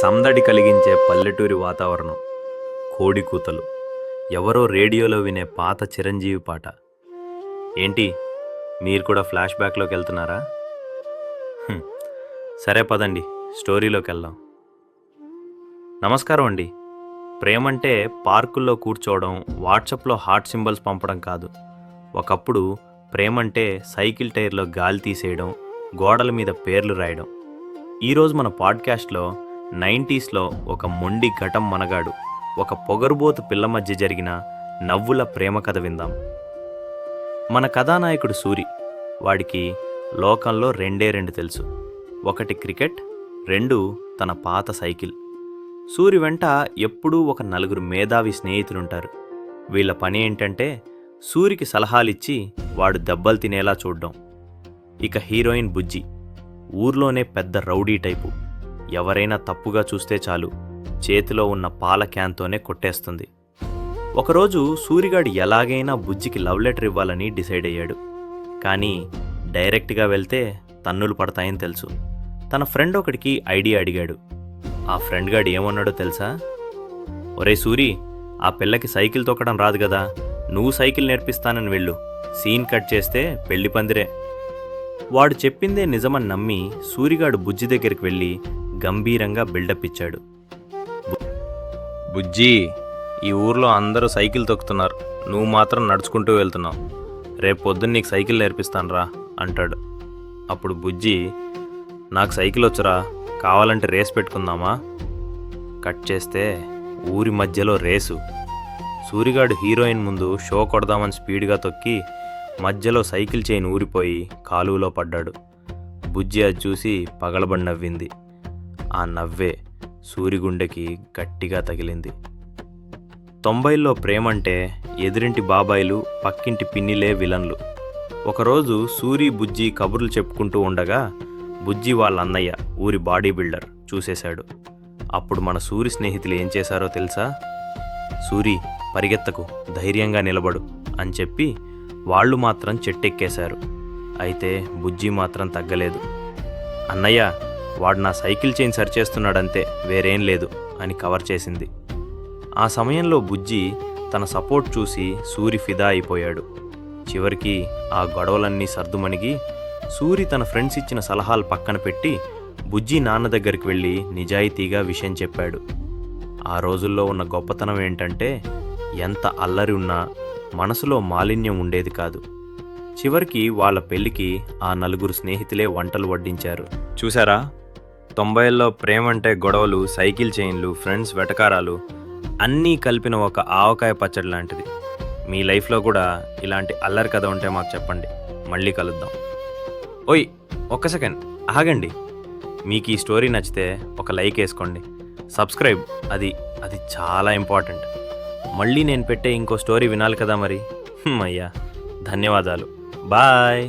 సందడి కలిగించే పల్లెటూరి వాతావరణం, కోడి కూతలు, ఎవరో రేడియోలో వినే పాత చిరంజీవి పాట. ఏంటి, మీరు కూడా ఫ్లాష్ బ్యాక్లోకి వెళ్తున్నారా? హ్మ్, సరే పదండి, స్టోరీలోకి వెళ్దాం. నమస్కారం అండి. ప్రేమంటే పార్కుల్లో కూర్చోవడం, వాట్సాప్లో హార్ట్ సింబల్స్ పంపడం కాదు. ఒకప్పుడు ప్రేమంటే సైకిల్ టైర్లో గాలి తీసేయడం, గోడల మీద పేర్లు రాయడం. ఈరోజు మన పాడ్కాస్ట్లో 90స్లో ఒక మొండి ఘటం మనగాడు, ఒక పొగరుబోతు పిల్ల మధ్య జరిగిన నవ్వుల ప్రేమ కథ విందాం. మన కథానాయకుడు సూరి. వాడికి లోకంలో రెండు తెలుసు. ఒకటి క్రికెట్, రెండు తన పాత సైకిల్. సూరి వెంట ఎప్పుడూ ఒక నలుగురు మేధావి స్నేహితులుంటారు. వీళ్ళ పని ఏంటంటే సూరికి సలహాలిచ్చి వాడు దెబ్బలు తినేలా చూడ్డం. ఇక హీరోయిన్ బుజ్జి, ఊర్లోనే పెద్ద రౌడీ టైపు. ఎవరైనా తప్పుగా చూస్తే చాలు, చేతిలో ఉన్న పాల క్యాన్తోనే కొట్టేస్తుంది. ఒకరోజు సూరిగాడు ఎలాగైనా బుజ్జికి లవ్ లెటర్ ఇవ్వాలని డిసైడ్ అయ్యాడు. కానీ డైరెక్ట్గా వెళ్తే తన్నులు పడతాయని తెలుసు. తన ఫ్రెండ్ ఒకడికి ఐడియా అడిగాడు. ఆ ఫ్రెండ్ గాడు ఏమన్నాడో తెలుసా? ఒరే సూరి, ఆ పిల్లకి సైకిల్ తొక్కడం రాదు కదా, నువ్వు సైకిల్ నేర్పిస్తానని వెళ్ళు, సీన్ కట్ చేస్తే పెళ్లి పందిరే. వాడు చెప్పిందే నిజమని నమ్మి సూరిగాడు బుజ్జి దగ్గరికి వెళ్ళి గంభీరంగా బిల్డప్ ఇచ్చాడు. బుజ్జి, ఈ ఊర్లో అందరూ సైకిల్ తొక్కుతున్నారు, నువ్వు మాత్రం నడుచుకుంటూ వెళ్తున్నావు. రేపు పొద్దున్న నీకు సైకిల్ నేర్పిస్తాను రా అంటాడు. అప్పుడు బుజ్జి, నాకు సైకిల్ వచ్చురా, కావాలంటే రేస్ పెట్టుకుందామా? కట్ చేస్తే ఊరి మధ్యలో రేసు. సూరిగాడు హీరోయిన్ ముందు షో కొడదామని స్పీడ్గా తొక్కి మధ్యలో సైకిల్ చైన్ ఊరిపోయి కాలువలో పడ్డాడు. బుజ్జి అది చూసి పగలబడి నవ్వింది. ఆ నవ్వే సూరి గుండెకి గట్టిగా తగిలింది. 90లో ప్రేమంటే ఎదురింటి బాబాయిలు, పక్కింటి పిన్నిలే విలన్లు. ఒకరోజు సూరి బుజ్జి కబుర్లు చెప్పుకుంటూ ఉండగా బుజ్జి వాళ్ళ అన్నయ్య, ఊరి బాడీ బిల్డర్ చూసేశాడు. అప్పుడు మన సూరి స్నేహితులు ఏం చేశారో తెలుసా? సూరి, పరిగెత్తకు, ధైర్యంగా నిలబడు అని చెప్పి వాళ్ళు మాత్రం చెట్టెక్కేశారు. అయితే బుజ్జి మాత్రం తగ్గలేదు. అన్నయ్య, వాడు నా సైకిల్ చైన్ సరిచేస్తున్నాడంతే, వేరేం లేదు అని కవర్ చేసింది. ఆ సమయంలో బుజ్జి తన సపోర్ట్ చూసి సూరి ఫిదా అయిపోయాడు. చివరికి ఆ గొడవలన్నీ సర్దుమణిగి సూరి తన ఫ్రెండ్స్ ఇచ్చిన సలహాలు పక్కన పెట్టి బుజ్జి నాన్న దగ్గరికి వెళ్ళి నిజాయితీగా విషయం చెప్పాడు. ఆ రోజుల్లో ఉన్న గొప్పతనం ఏంటంటే ఎంత అల్లరి ఉన్నా మనసులో మాలిన్యం ఉండేది కాదు. చివరికి వాళ్ళ పెళ్లికి ఆ నలుగురు స్నేహితులే వంటలు వడ్డించారు. చూసారా, 90లో ప్రేమంటే గొడవలు, సైకిల్ చైన్లు, ఫ్రెండ్స్ వెటకారాలు అన్నీ కలిపిన ఒక ఆవకాయ పచ్చడి లాంటిది. మీ లైఫ్లో కూడా ఇలాంటి అల్లరి కథ ఉంటే మాకు చెప్పండి. మళ్ళీ కలుద్దాం. ఓయ్, ఒక్క సెకండ్ ఆగండి. మీకు ఈ స్టోరీ నచ్చితే ఒక లైక్ వేసుకోండి. సబ్స్క్రైబ్, అది చాలా ఇంపార్టెంట్. మళ్ళీ నేను పెట్టే ఇంకో స్టోరీ వినాలి కదా మరి. అయ్యా, ధన్యవాదాలు. బాయ్.